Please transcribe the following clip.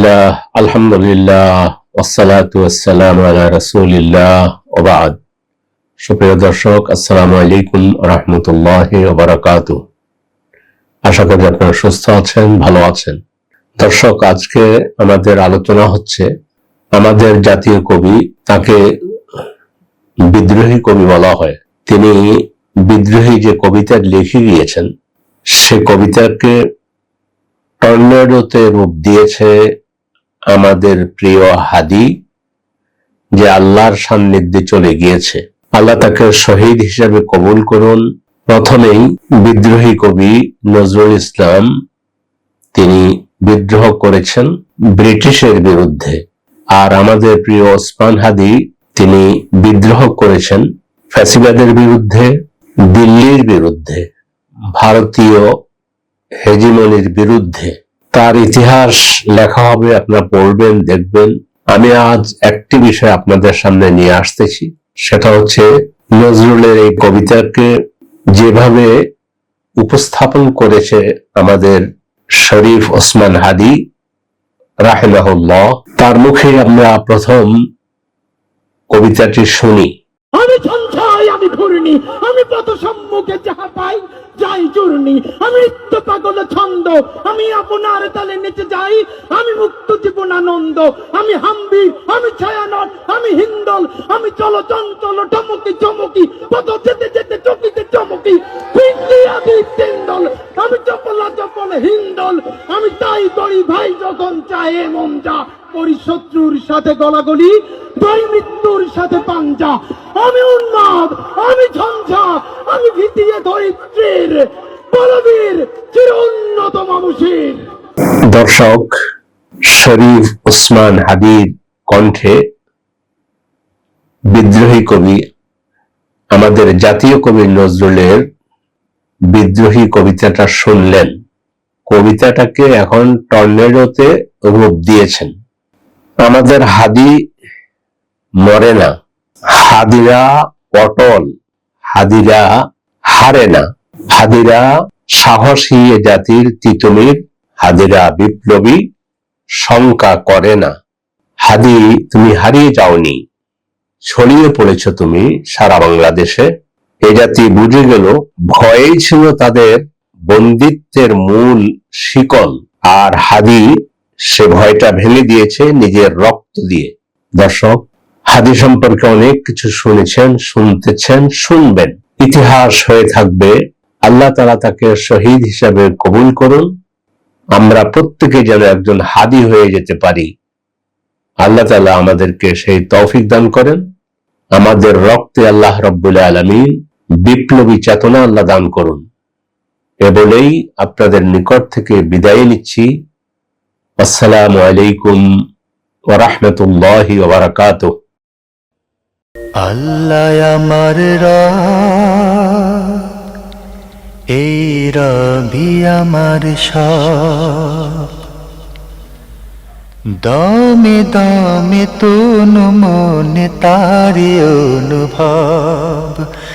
বিসমিল্লাহ, আলহামদুলিল্লাহ, ওয়াসসালাতু ওয়াসসালামু আলা রাসূলিল্লাহ ওয়া বা'দ। সুপ্রিয় দর্শক, আসসালামু আলাইকুম ওয়া রাহমাতুল্লাহি ওয়া বারাকাতুহু। আশা করি আপনারা সুস্থ আছেন, ভালো আছেন। দর্শক, আজকে আমাদের আলোচনা হচ্ছে আমাদের জাতীয় কবি, তাকে বিদ্রোহী কবি বলা হয়। তিনি বিদ্রোহী যে কবিতা লিখে গিয়েছেন, সে কবিতাকে টর্নেডোতে রূপ দিয়েছে আমাদের প্রিয় হাদি, যে আল্লাহর সান্নিধ্যে চলে গিয়েছে। আল্লাহ তাকে শহীদ হিসেবে কবুল করুন। প্রথমেই বিদ্রোহী কবি নজরুল ইসলাম, তিনি বিদ্রোহ করেছেন ব্রিটিশের বিরুদ্ধে। আর আমাদের প্রিয় ওসমান হাদি, তিনি বিদ্রোহ করেছেন ফ্যাসিবাদের বিরুদ্ধে, দিল্লির বিরুদ্ধে, ভারতীয় হেজিমনির বিরুদ্ধে। তার ইতিহাস লেখা হবে, আপনারা পড়বেন, দেখবেন। আমি আজ একটি বিষয় আপনাদের সামনে নিয়ে আসতেছি, সেটা হচ্ছে নজরুলের এই কবিতাকে যেভাবে উপস্থাপন করেছে আমাদের শরীফ ওসমান হাদি রাহিমাহুল্লাহ। তার মুখে আমরা প্রথম কবিতাটি শুনি। আমি সঞ্চয়, আমি ঘূর্ণি, আমি পথ সম্মুখে যাহা পাই যাই চূর্ণি, আমি নিত্য পাগল ছন্দ, আমি আপনার তালে নেচে যাই, আমি মুক্ত জীবনানন্দ, আমি হাম্বি, আমি ছায়ানট, আমি হিন্দল, আমি চল চঞ্চল টমকি চমকি, পথ যেতে যেতে চকিতে চমকি, তিন্দল, আমি চপলা চপল হিন্দল, আমি তাই করি ভাই যখন চাহে মন যা করি, শত্রুর সাথে গলাগলি, ধরি মৃত্যুর সাথে পাঞ্জা, আমি উন্মাদ, আমি ঝঞ্ঝা, আমি ভিতিয়ে ধরিত্রীর বলবীর চির উন্নত মানুষের। দর্শক, শরীফ ওসমান হাদির কণ্ঠে বিদ্রোহী কবি, আমাদের জাতীয় কবি নজরুলের বিদ্রোহী কবিতাটা শুনলেন। কবিতাটাকে এখন টর্নেডোতে রূপ দিয়েছেন। আমাদের হাদি মরে না, হাদিরা অটল, হাদিরা হারে না, হাদিরা সাহসী জাতির তিতুমির, হাদিরা বিপ্লবী, শঙ্কা করে না। হাদি, তুমি হারিয়ে যাওনি, ছড়িয়ে পড়েছ তুমি সারা বাংলাদেশে। এ জাতি বুঝে গেল ভয়েই ছিল তাদের বন্দিত্বের মূল শিকল, আর হাদি সে ভয়টা ভেঙে দিয়েছে নিজের রক্ত দিয়ে। দর্শক, হাদি সম্পর্কে অনেক কিছু শুনেছেন, শুনতেছেন, শুনবেন। ইতিহাস হয়ে থাকবে। আল্লাহ তাআলা তাকে শহীদ হিসাবে কবুল করুন। আমরা প্রত্যেকে যেন একজন হাদি হয়ে যেতে পারি। আল্লাহ তাআলা আমাদেরকে সেই তৌফিক দান করেন। আমাদের রক্তে আল্লাহ রাব্বুল আলামিন বিপ্লবী চেতনা আল্লাহ দান করুন। এ বলেই আপনাদের নিকট থেকে বিদায় নিচ্ছি। আসসালামু আলাইকুম ওয়া রাহমাতুল্লাহি ওয়া বারাকাতুহু। আল্লাহ আমার রব, এই রবি আমার সব, দমে দমে তনু মনে তারি অনুভব।